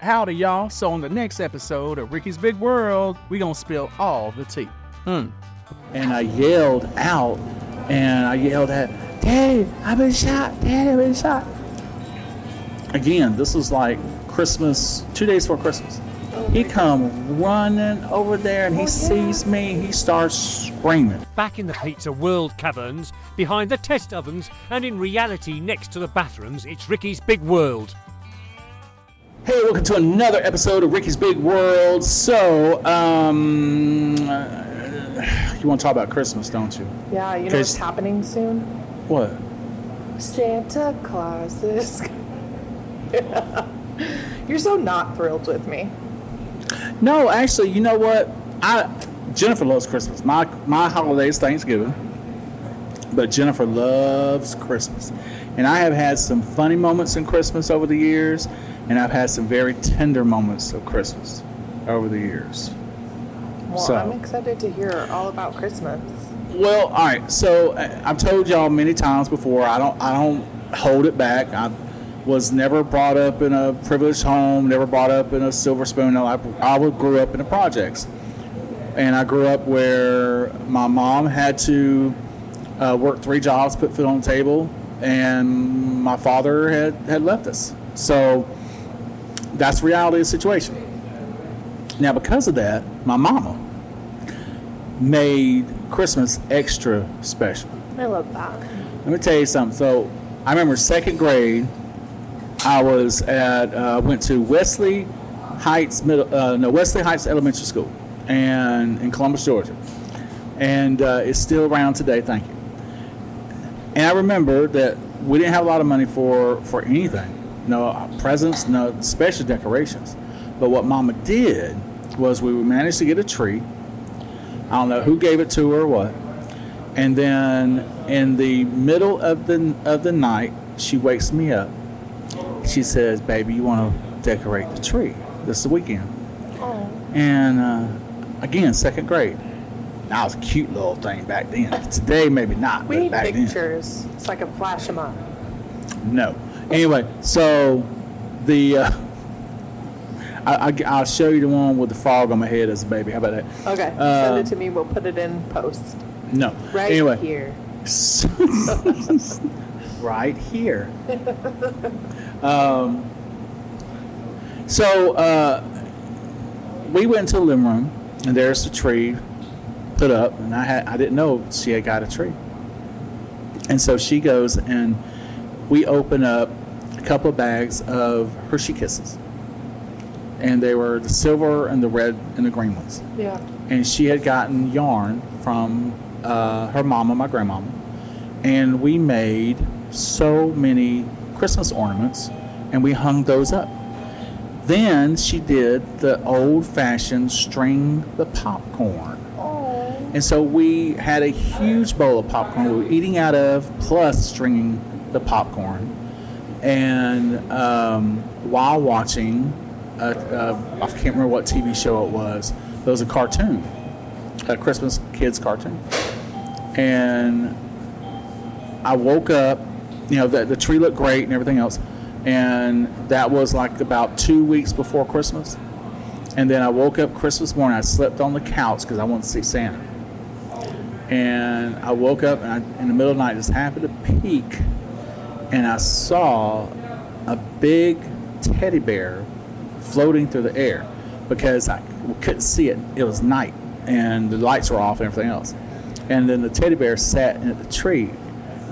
Howdy, y'all. So on the next episode of Ricky's Big World, we gonna spill all the tea. And I yelled out, and I yelled at, Daddy, I've been shot. Daddy, I've been shot. Again, this was like Christmas, 2 days before Christmas. He come running over there, and he sees me. He starts screaming. Back in the Pizza World caverns, behind the test ovens, and in reality next to the bathrooms, it's Ricky's Big World. Hey, welcome to another episode of Ricky's Big World. So, you want to talk about Christmas, don't you? Yeah, you know what's happening soon? What? Santa Claus is... You're so not thrilled with me. No, actually, you know what? Jennifer loves Christmas. My holiday is Thanksgiving, but Jennifer loves Christmas. And I have had some funny moments in Christmas over the years, and I've had some very tender moments of Christmas over the years. Well, I'm excited to hear all about Christmas. Well, all right. So I've told y'all many times before, I don't hold it back. I was never brought up in a privileged home, never brought up in a silver spoon. I grew up in the projects. And I grew up where my mom had to work 3 jobs, put food on the table, and my father had left us. So that's the reality of the situation. Now, because of that, my mama made Christmas extra special. I love that. Let me tell you something. So I remember 2nd grade, I was went to Wesley Heights Elementary School, and in Columbus, Georgia, and it's still around today. Thank you. And I remember that we didn't have a lot of money for anything, no presents, no special decorations. But what Mama did was we managed to get a tree. I don't know who gave it to her or what. And then in the middle of the night, she wakes me up. She says, "Baby, you want to decorate the tree? This is the weekend." Oh. And again, 2nd grade. That was a cute little thing back then. Today, maybe not. We need back pictures then. so I can flash them up. No. Anyway, so the I'll show you the one with the frog on my head as a baby. How about that? Okay. Send it to me. We'll put it in post. No. Right anyway. Here. Right here. So we went into the living room, and there's the tree put up, and I didn't know she had got a tree. And so she goes, and we open up a couple of bags of Hershey Kisses, and they were the silver and the red and the green ones. Yeah. And she had gotten yarn from her mama, my grandmama, and we made so many Christmas ornaments, and we hung those up. Then she did the old-fashioned string the popcorn. Oh. And so we had a huge bowl of popcorn we were eating out of, plus stringing the popcorn. And while watching, I can't remember what TV show it was, but it was a cartoon, a Christmas kids cartoon. And I woke up, the tree looked great and everything else. And that was like about 2 weeks before Christmas. And then I woke up Christmas morning. I slept on the couch because I wanted to see Santa. And I woke up, and in the middle of the night, just happened to peek, and I saw a big teddy bear floating through the air because I couldn't see it. It was night, and the lights were off and everything else. And then the teddy bear sat in the tree,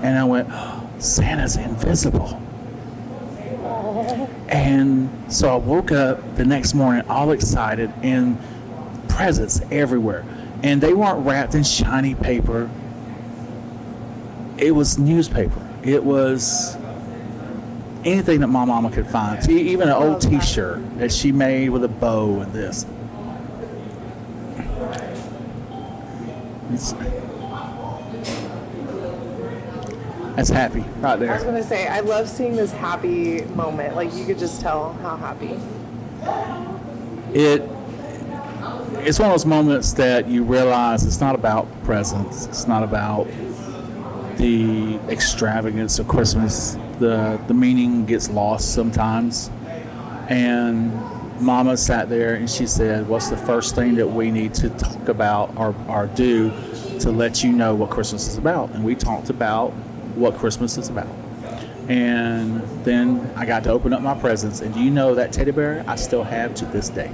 and I went, oh, Santa's invisible. And so I woke up the next morning all excited, and presents everywhere. And they weren't wrapped in shiny paper. It was newspaper. It was anything that my mama could find. Even an old T-shirt that she made with a bow and this. That's happy right there. I was going to say, I love seeing this happy moment. Like, you could just tell how happy. It's one of those moments that you realize it's not about presents. It's not about the extravagance of Christmas. The meaning gets lost sometimes. And Mama sat there and she said, what's the first thing that we need to talk about or do to let you know what Christmas is about? And we talked about what Christmas is about. And then I got to open up my presents. And do you know that teddy bear I still have to this day?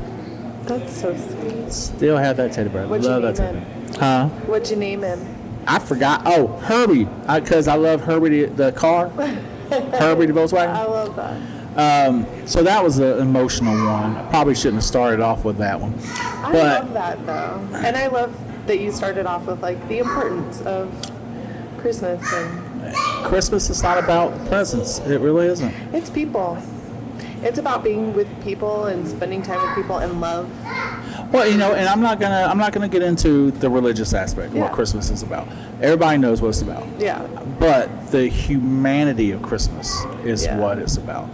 That's so sweet. Still have that teddy bear. What'd you Love name that teddy him? bear. Huh? What'd you name him? I forgot. Oh, Herbie. Because I love Herbie the car. Herbie the Volkswagen. I love that. So that was an emotional one. I probably shouldn't have started off with that one. I But love that though, and I love that you started off with like the importance of Christmas, and Christmas is not about presents. It really isn't. it's people. It's about being with people and spending time with people and love. Well, you know, and I'm not gonna get into the religious aspect of Yeah. what Christmas is about. Everybody knows what it's about. Yeah. But the humanity of Christmas is Yeah. what it's about.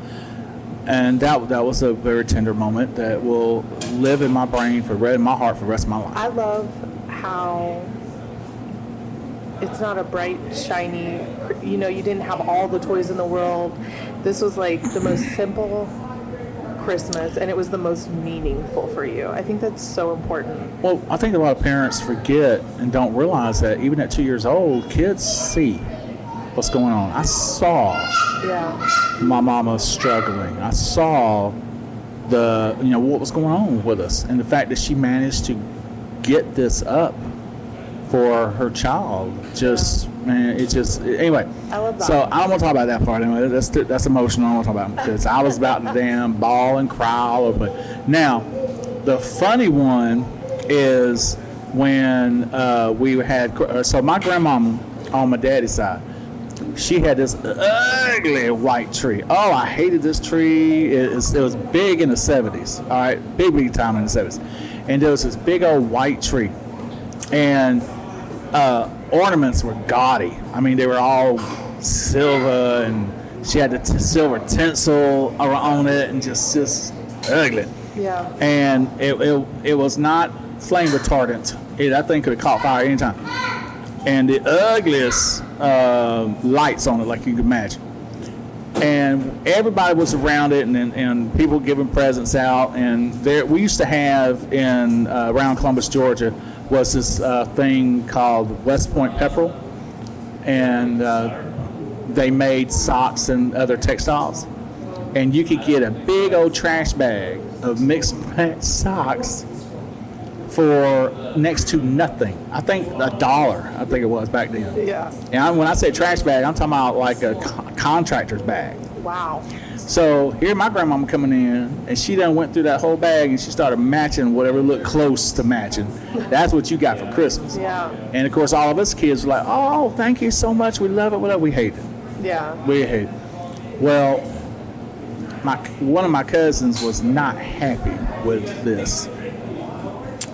And that was a very tender moment that will live in my brain in my heart for the rest of my life. I love how it's not a bright, shiny, you know, you didn't have all the toys in the world. This was like the most simple Christmas, and it was the most meaningful for you. I think that's so important. Well, I think a lot of parents forget and don't realize that even at 2 years old, kids see what's going on. I saw Yeah. my mama struggling. I saw what was going on with us, and the fact that she managed to get this up for her child. Anyway. I love that. So I don't want to talk about that part anyway. That's emotional. I don't want to talk about it because I was about to damn bawl and cry all over. But now, the funny one is when we had. So my grandmama on my daddy's side, she had this ugly white tree. Oh, I hated this tree. It was big in the 70s. All right, big time in the 70s, and there was this big old white tree, and ornaments were gaudy. I mean, they were all silver, and she had the silver tinsel on it, and just ugly. Yeah. And it was not flame retardant. That thing could have caught fire anytime. And the ugliest lights on it, like you can imagine. And everybody was around it, and people giving presents out. And we used to have around Columbus, Georgia, was this thing called West Point Pepperell, and they made socks and other textiles. And you could get a big old trash bag of mixed match socks for next to nothing. I think $1. I think it was back then. Yeah. And when I say trash bag, I'm talking about like a contractor's bag. Wow. So here my grandmama coming in, and she done went through that whole bag, and she started matching whatever looked close to matching. That's what you got for Christmas. Yeah. And of course, all of us kids were like, "Oh, thank you so much. We love it. Whatever." We hate it. Yeah. We hate it. Well, one of my cousins was not happy with this,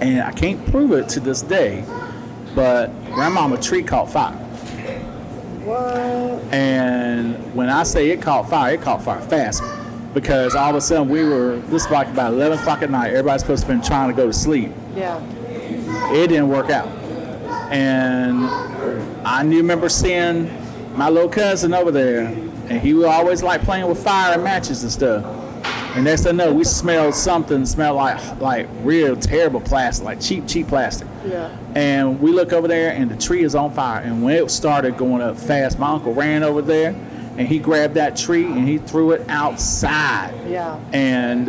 and I can't prove it to this day, but grandmama tree caught fire. What? And when I say it caught fire fast, because all of a sudden this was like about 11 o'clock at night. Everybody's supposed to have been trying to go to sleep. Yeah. It didn't work out. And I remember seeing my little cousin over there, and he would always like playing with fire and matches and stuff. And next thing I know, we smelled something, smelled like real terrible plastic, like cheap plastic. Yeah. And we look over there, and the tree is on fire. And when it started going up fast, my uncle ran over there, and he grabbed that tree, and he threw it outside. Yeah. And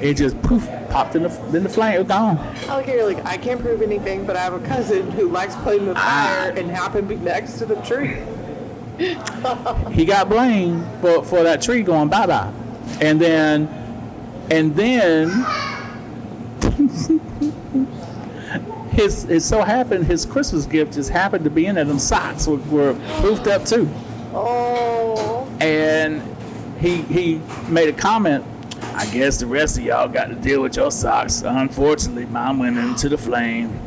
it just poof, popped in the flame. It was gone. I like how you're like, I can't prove anything, but I have a cousin who likes playing with fire and happened to be next to the tree. He got blamed for that tree going bye-bye. And then it so happened his Christmas gift just happened to be in there. Them socks were poofed up too. Oh. And he made a comment, "I guess the rest of y'all got to deal with your socks. Unfortunately, mine went into the flame.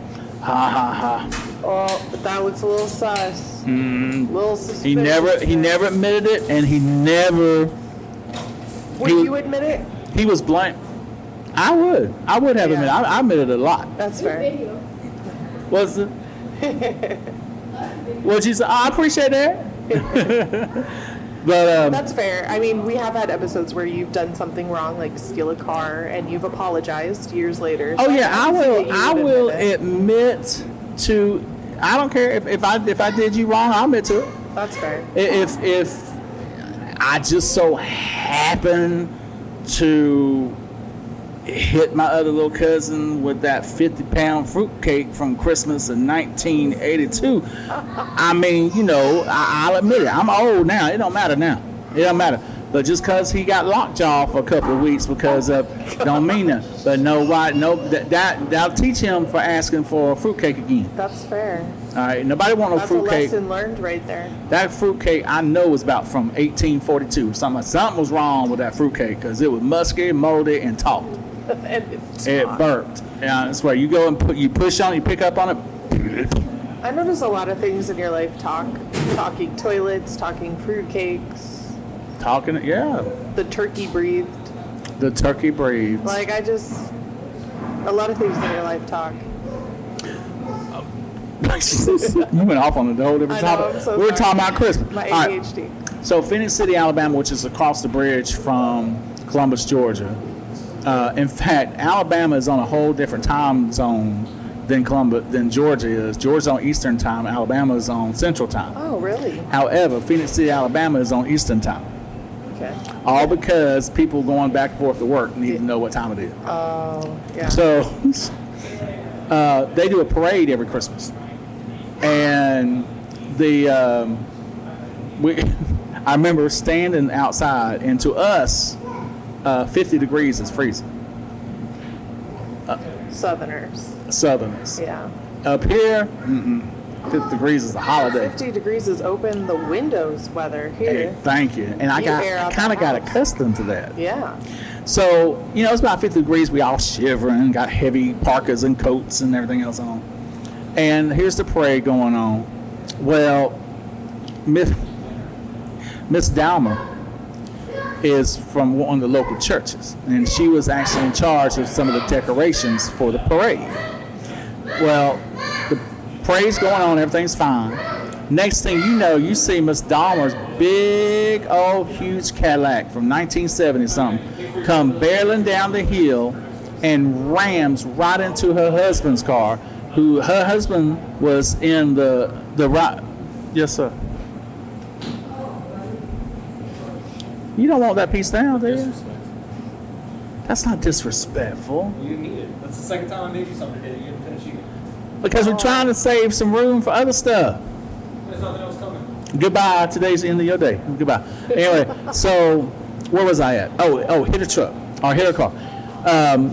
Ha ha ha." Oh, but that was a little sus. Little suspicious. He never admitted it, and he never. Would you admit it? He was blamed. I would have Yeah. admitted. I admitted a lot. That's fair. What's it? What you say? I appreciate that. But That's fair. I mean, we have had episodes where you've done something wrong, like steal a car, and you've apologized years later. oh So yeah, can see that you I would will admit it. admit to. I don't care if I did you wrong. I'll admit to it. That's fair. If I just so happen to hit my other little cousin with that 50-pound fruitcake from Christmas in 1982, I mean, you know, I'll admit it. I'm old now. It don't matter now. It don't matter. But just because he got lockjaw for a couple of weeks because of, don't mean that. But no, why? No, that'll teach him for asking for a fruitcake again. That's fair. All right, nobody want no That's a fruitcake. lesson learned right there. That fruitcake I know was about from 1842. Something was wrong with that fruitcake because it was musky, moldy, and taut. And it's It not. burnt. Yeah, that's where you go and you push on it, you pick up on it. I notice a lot of things in your life talking toilets, talking fruitcakes, Talking it, yeah. the turkey breathed. The turkey breathes. Like, a lot of things in your life talk. You went off on a whole different I know, topic. I'm so We were sorry. talking about Christmas. My All right. ADHD. So Phoenix City, Alabama, which is across the bridge from Columbus, Georgia. In fact, Alabama is on a whole different time zone than Georgia is. Georgia's on Eastern time. Alabama is on Central time. Oh, really? However, Phoenix City, Alabama is on Eastern time. Okay. All because people going back and forth to work need to know what time it is. Oh, yeah. So they do a parade every Christmas, and I remember standing outside, and to us, 50 degrees is freezing. Southerners. Southerners. Yeah. Up here, 50 degrees is a holiday. 50 degrees is open the windows weather Hey, here. thank you. And I You air out kind the of got house. accustomed to that. Yeah. So, you know, it's about 50 degrees. We all shivering, got heavy parkas and coats and everything else on. And here's the parade going on. Well, Miss Dalmer is from one of the local churches, and she was actually in charge of some of the decorations for the parade. Well, the parade's going on, everything's fine. Next thing you know, you see Miss Dahmer's big, old, huge Cadillac from 1970 something come barreling down the hill and rams right into her husband's car, who her husband was in the right. Yes, sir. You don't want that piece down, do you? Disrespect. That's not disrespectful. You didn't eat it. That's the second time I made you something today. You didn't finish eating. Because we're trying to save some room for other stuff. There's nothing else coming. Goodbye. Today's the end of your day. Goodbye. Anyway, so where was I at? Oh, hit a truck or hit a car.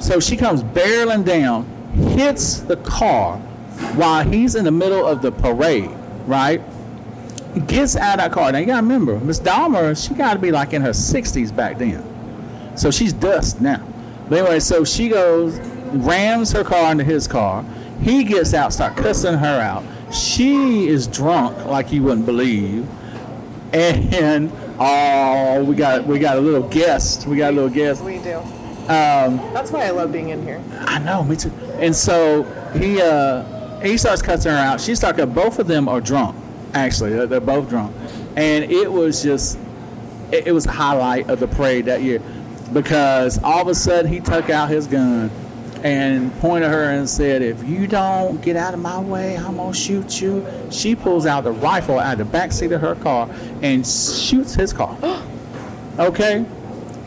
So she comes barreling down, hits the car while he's in the middle of the parade, right? Gets out of that car. Now you gotta remember, Miss Dahmer, she gotta be like in her 60s back then. So she's dust now. But anyway, so she goes, rams her car into his car. He gets out, start cussing her out. She is drunk like you wouldn't believe. And we got a little guest. We got a little guest. We do. That's why I love being in here. I know, me too. And so he starts cussing her out. She starts. Both of them are drunk. Actually, they're both drunk. And it was just, it was a highlight of the parade that year, because all of a sudden he took out his gun and pointed at her and said, "If you don't get out of my way, I'm gonna shoot you." She pulls out the rifle out of the backseat of her car and shoots his car. Okay?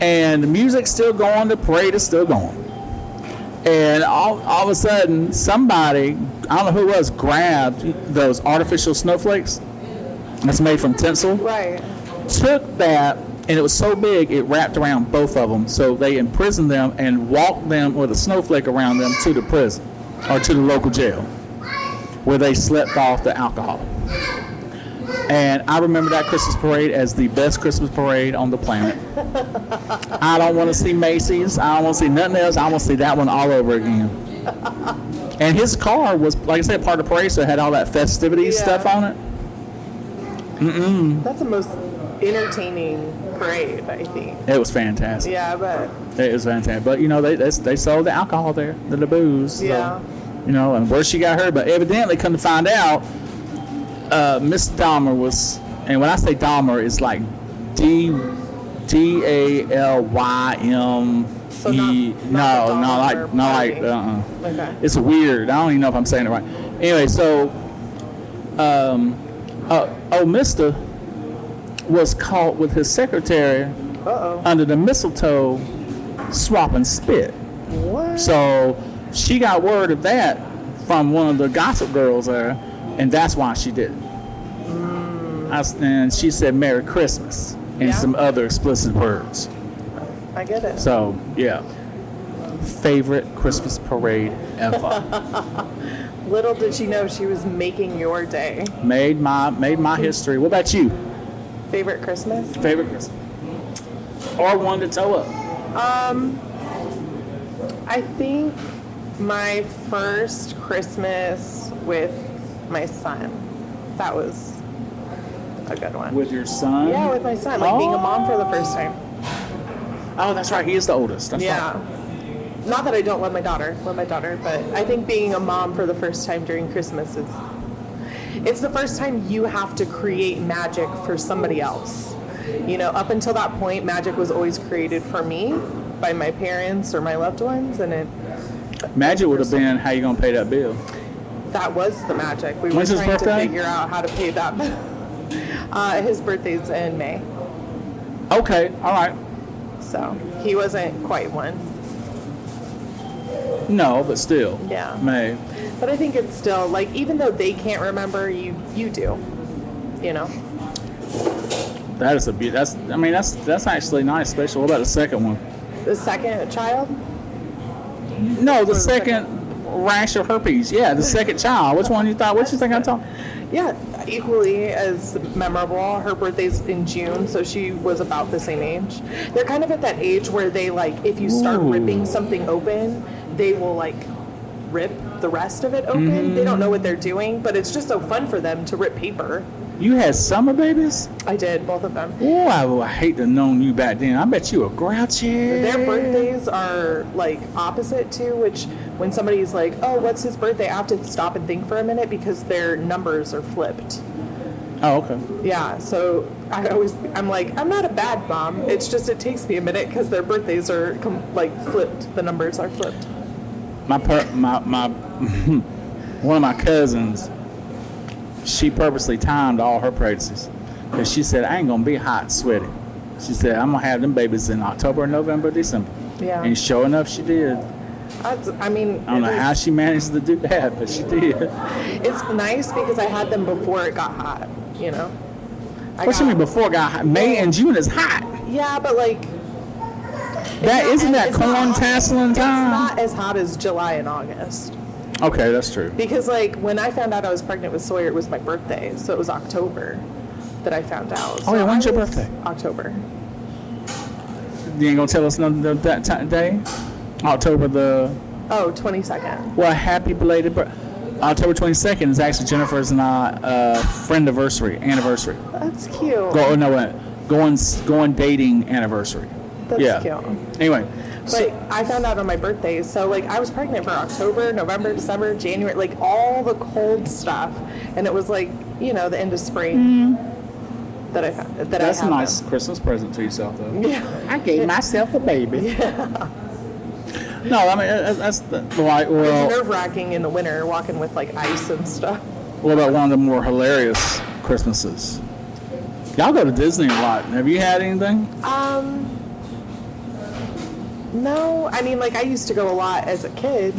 And the music's still going, the parade is still going. And all of a sudden, somebody, I don't know who it was, grabbed those artificial snowflakes that's made from tinsel. Right. Took that, and it was so big, it wrapped around both of them. So they imprisoned them and walked them with a snowflake around them to the prison, or to the local jail, where they slept off the alcohol. And I remember that Christmas parade as the best Christmas parade on the planet. I don't want to see Macy's. I don't want to see nothing else. I want to see that one all over again. And his car was, like I said, part of the parade, so it had all that festivities Yeah. stuff on it. That's the most entertaining parade, I think. It was fantastic. Yeah, I bet. It was fantastic. But, you know, they sold the alcohol there, the booze. So, Yeah. you know, and where she got her. But evidently, come to find out, Miss Dahmer was, and when I say Dahmer, it's like Dalyme. So not the dog or party. Okay. It's weird. I don't even know if I'm saying it right. Anyway, so Mr. was caught with his secretary under the mistletoe swapping spit. What? So she got word of that from one of the gossip girls there, and that's why she did it. And she said Merry Christmas and some other explicit words. I get it. So, yeah. Favorite Christmas parade ever. Little did she know she was making your day. Made my history. What about you? Favorite Christmas? Favorite Christmas. Or one to toe up. I think my first Christmas with my son. That was a good one. With your son? Yeah, with my son. Like being a mom for the first time. Oh, that's right. He is the oldest. That's Yeah. right. Not that I don't love my daughter, but I think being a mom for the first time during Christmas it's the first time you have to create magic for somebody else. You know, up until that point, magic was always created for me by my parents or my loved ones, and Magic would have been how you gonna pay that bill. that was the magic. We were When's his trying to birthday? figure out how to pay that bill. His birthday's in May, Okay, all right. so he wasn't quite one. No, but still. Yeah. May. But I think it's still, like, even though they can't remember, you do. You know? That is that's actually nice, special. What about the second one? The second child? No, the second rash of herpes. Yeah, the second child. Which one you thought? What you think I'm talking? Yeah, equally as memorable. Her birthday's in June, so she was about the same age. They're kind of at that age where they, like, if you start ripping something open, they will, like, rip the rest of it open. They don't know what they're doing, but it's just so fun for them to rip paper. You had summer babies? I did, both of them. Oh, I hate to have known you back then. I bet you were grouchy. Their birthdays are, like, opposite, too, which when somebody's like, oh, what's his birthday? I have to stop and think for a minute because their numbers are flipped. Oh, okay. Yeah, so I'm like, I'm not a bad mom. It's just it takes me a minute because their birthdays are, flipped. The numbers are flipped. My one of my cousins, she purposely timed all her pregnancies because she said, I ain't gonna be hot and sweaty. She said, I'm gonna have them babies in October, November, December. Yeah. And sure enough, she did. I don't know how she managed to do that, but she did. It's nice because I had them before it got hot, you know? What you mean before it got hot? May and June is hot. Yeah, but like... Isn't that corn tasseling time? It's not as hot as July and August. Okay, that's true. Because, like, when I found out I was pregnant with Sawyer, it was my birthday. So it was October that I found out. Oh, yeah, when's your birthday? October. You ain't gonna tell us that day? October the... Oh, 22nd. Well, happy belated birthday. October 22nd is actually Jennifer's and I anniversary. That's cute. Going dating anniversary. That's cute. Anyway. But I found out on my birthday, so like I was pregnant for October, November, December, January, like all the cold stuff, and it was like, you know, the end of spring that I found. That's a nice Christmas present to yourself, though. Yeah. I gave myself a baby. Yeah. No, I mean that's It's nerve-wracking in the winter, walking with like ice and stuff. What about one of the more hilarious Christmases? Y'all go to Disney a lot. Have you had anything? No, I mean, like, I used to go a lot as a kid.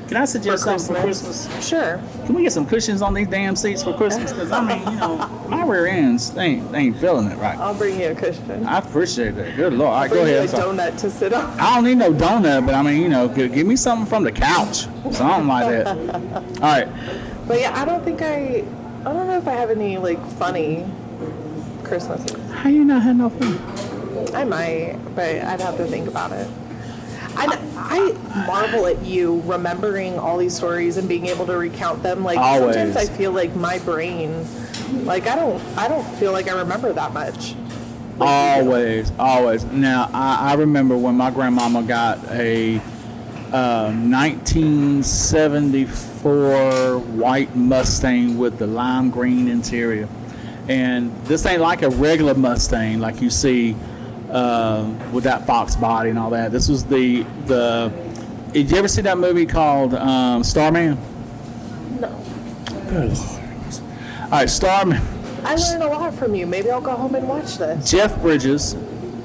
Can I suggest something for Christmas? Sure. Can we get some cushions on these damn seats for Christmas? Because, I mean, you know, my rear ends, they ain't feeling it right. I'll bring you a cushion. I appreciate that. Good Lord. All right, go ahead. Bring you a donut to sit on. I don't need no donut, but, I mean, you know, give me something from the couch. Something like that. All right. But, yeah, I don't know if I have any, like, funny Christmases. How you not had no fun? I might, but I'd have to think about it. I marvel at you remembering all these stories and being able to recount them. Like Always. Sometimes I feel like my brain, like I don't feel like I remember that much. Like Always. Now I remember when my grandmama got a 1974 white Mustang with the lime green interior, And this ain't like a regular Mustang like you see with that Fox body and all that. This was the. Did you ever see that movie called Starman? No. Good Lord. All right, Starman. I learned a lot from you. Maybe I'll go home and watch this. Jeff Bridges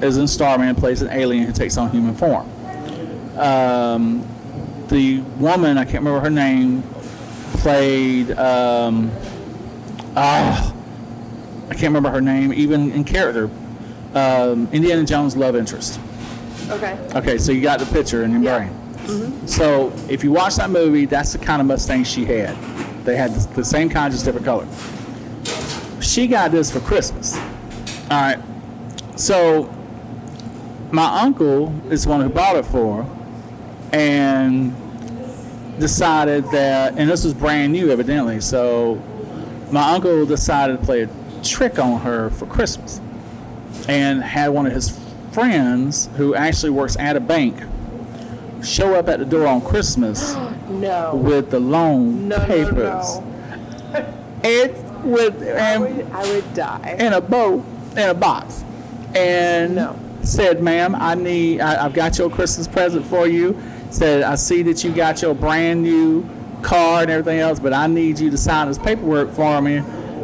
is in Starman, plays an alien who takes on human form. The woman, I can't remember her name, played. I can't remember her name, even in character. Indiana Jones' love interest. Okay. Okay, so you got the picture in your brain. Mm-hmm. So if you watch that movie, that's the kind of Mustang she had. They had the same kind, just different color. She got this for Christmas. All right. So my uncle is the one who bought it for her and decided that, and this was brand new evidently, so my uncle decided to play a trick on her for Christmas and had one of his friends who actually works at a bank show up at the door on Christmas No. with the loan No, papers. no. I would die. In a boat, in a box, and No. said, "Ma'am, I've got your Christmas present for you." Said, "I see that you got your brand new car and everything else, but I need you to sign this paperwork for me,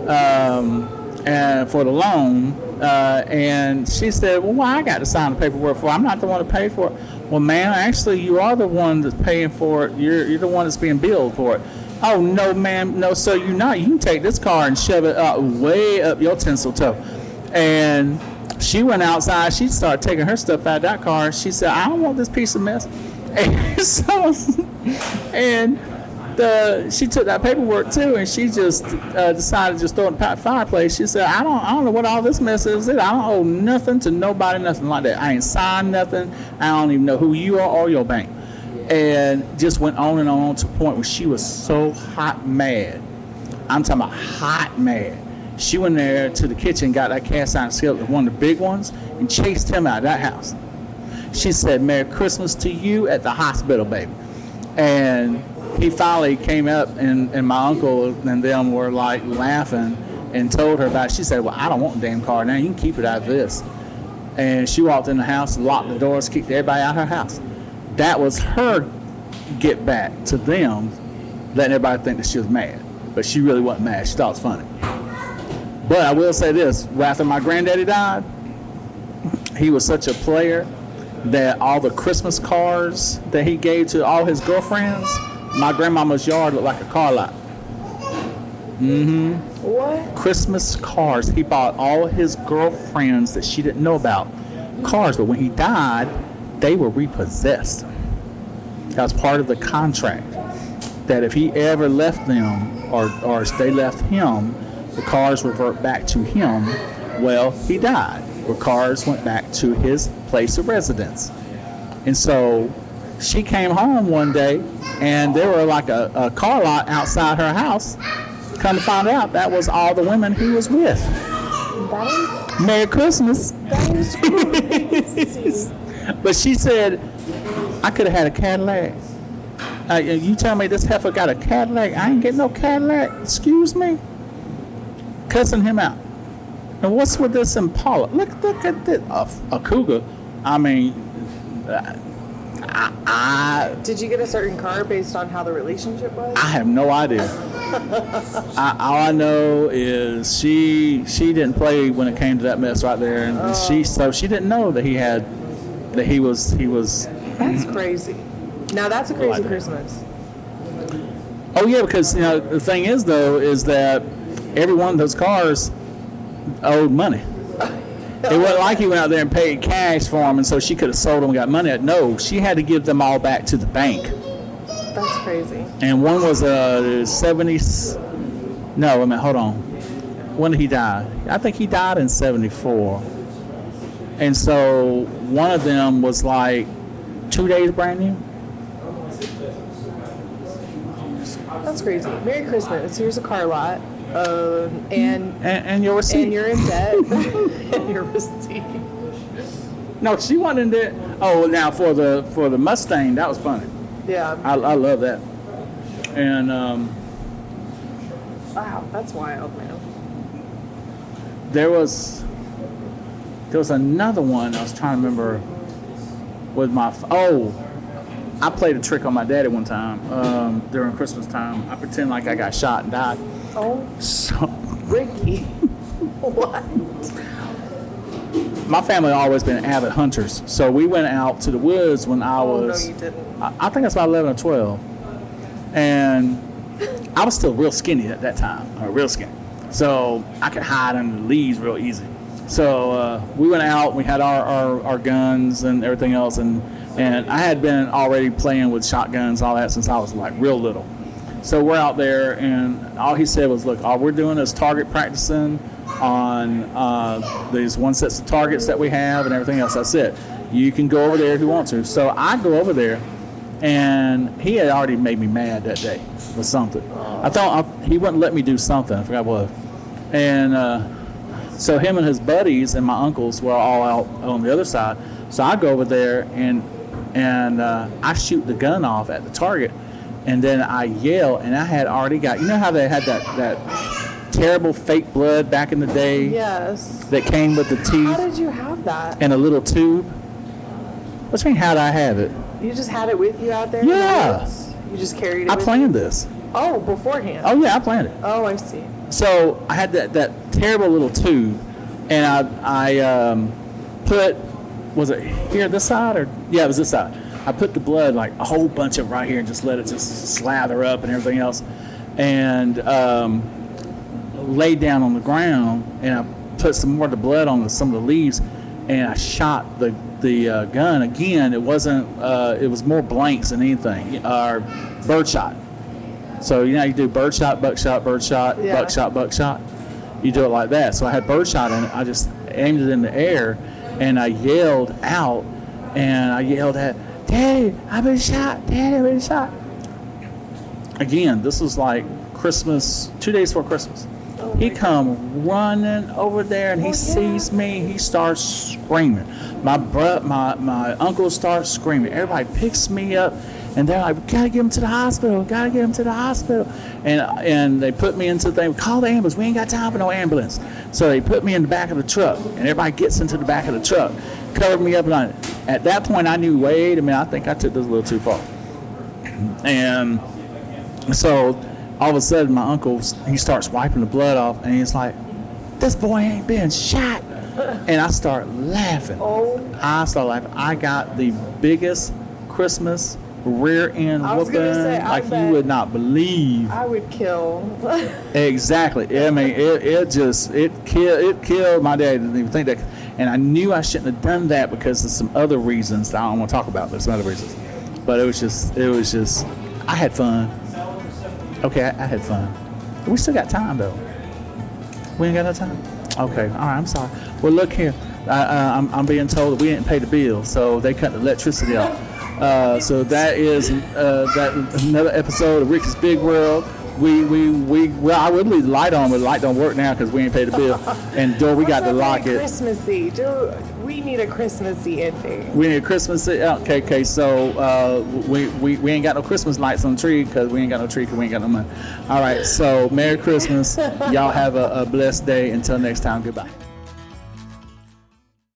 and for the loan." And she said, "Well, why I got to sign the paperwork for? I'm not the one to pay for it." "Well, ma'am, actually, you are the one that's paying for it. You're the one that's being billed for it." "Oh, no, ma'am. No, sir, you're not. You can take this car and shove it way up your tinsel toe." And she went outside. She started taking her stuff out of that car. She said, "I don't want this piece of mess." And so, she took that paperwork too, and she just decided to just throw it in the fireplace. She said, I don't know what all this mess is. I don't owe nothing to nobody, nothing like that. I ain't signed nothing. I don't even know who you are or your bank." And just went on and on to the point where she was so hot mad. I'm talking about hot mad. She went there to the kitchen, got that cast iron skillet, one of the big ones, and chased him out of that house. She said, "Merry Christmas to you at the hospital, baby." And he finally came up, and my uncle and them were like laughing and told her about it. She said, "Well, I don't want the damn car now. You can keep it out of this." And she walked in the house, locked the doors, kicked everybody out of her house. That was her get back to them, letting everybody think that she was mad. But she really wasn't mad. She thought it was funny. But I will say this, after my granddaddy died, he was such a player that all the Christmas cards that he gave to all his girlfriends, my grandmama's yard looked like a car lot. Mm-hmm. What? Christmas cards. He bought all his girlfriends that she didn't know about cars, but when he died, they were repossessed. That was part of the contract, that if he ever left them or they left him, the cars revert back to him. Well, he died. The cars went back to his place of residence. And so she came home one day, and there were like a car lot outside her house. Come to find out, that was all the women he was with. That Merry Christmas. is crazy. But she said, "I could have had a Cadillac. You tell me this heifer got a Cadillac? I ain't getting no Cadillac. Excuse me?" Cussing him out. And what's with this Impala? Look at this. A Cougar. I mean, Did you get a certain car based on how the relationship was? I have no idea. All I know is she didn't play when it came to that mess right there, and she didn't know that he was. That's crazy. Now that's a crazy Like that. Christmas. Oh yeah, because the thing is though is that every one of those cars owed money. It wasn't like he went out there and paid cash for them, and so she could have sold them and got money. No, she had to give them all back to the bank. That's crazy. And one was a 70s. No, I mean, hold on. When did he die? I think he died in 74. And so one of them was like 2 days brand new. That's crazy. Merry Christmas. Here's a car lot. And your receipt. And you're in debt. And your receipt. No, she wasn't in debt. Oh, now for the Mustang, that was funny. Yeah. I love that. And Wow, that's wild, man. there was another one I was trying to remember with I played a trick on my daddy one time during Christmas time. I pretend like I got shot and died. Oh, So Ricky. What? my family always been avid hunters, so we went out to the woods when I Oh, was no, you didn't. I think I was about 11 or 12, and I was still real skinny at that time, real skinny, so I could hide under the leaves real easy. So we went out, we had our guns and everything else, and I had been already playing with shotguns and all that since I was like real little. So we're out there, and all he said was, look, all we're doing is target practicing on these one sets of targets that we have and everything else. That's it. You can go over there if you want to. So I go over there, and he had already made me mad that day with something. I thought he wouldn't let me do something. I forgot what. And so him and his buddies and my uncles were all out on the other side. So I go over there, and I shoot the gun off at the target. And then I yell, and I had already got, you know how they had that terrible fake blood back in the day? Yes. That came with the How teeth did you have that? and a little tube? What do you mean, how did I have it? You just had it with you out there? in the Yeah. woods? You just carried it I with planned you? this. Oh, beforehand. Oh, yeah, I planned it. Oh, I see. So I had that terrible little tube, and I put, was it here, this side? Or yeah, it was this side. I put the blood, like a whole bunch of it right here, and just let it just slather up and everything else, and laid down on the ground, and I put some more of the blood on some of the leaves, and I shot the gun again. It wasn't, it was more blanks than anything, or birdshot. So you know you do birdshot, buckshot, birdshot, Yeah. buckshot, buckshot. You do it like that. So I had birdshot in it. I just aimed it in the air, and I yelled out, and I yelled at, Daddy, I've been shot. Daddy, I've been shot. Again, this was like Christmas, 2 days before Christmas. He come running over there, and he sees me. He starts screaming. My uncle starts screaming. Everybody picks me up, and they're like, "We gotta get him to the hospital. Gotta get him to the hospital." And they put me into the thing. Call the ambulance. We ain't got time for no ambulance. So they put me in the back of the truck, and everybody gets into the back of the truck, covered me up. And at that point, I knew, wait a minute, I think I took this a little too far. And so all of a sudden, my uncle, he starts wiping the blood off, and he's like, "This boy ain't been shot." And I start laughing. I got the biggest Christmas rear end I was whooping gonna say, I like you bet. would not believe. I would kill. Exactly. I mean, it killed my dad. Didn't even think that. And I knew I shouldn't have done that because of some other reasons that I don't want to talk about. There's some other reasons, but it was just. I had fun. Okay, I had fun. We still got time though. We ain't got no time. Okay, all right. I'm sorry. Well, look here. I'm being told that we didn't pay the bill, so they cut the electricity off. So that is that another episode of Ricky's Big World. Well, I would leave the light on, but the light don't work now because we ain't paid the bill. And door, we got to lock it. Christmassy. We need a Christmassy ending. We need a Christmas. Okay. So we ain't got no Christmas lights on the tree because we ain't got no tree because we ain't got no money. All right. So Merry Christmas. Y'all have a blessed day. Until next time. Goodbye.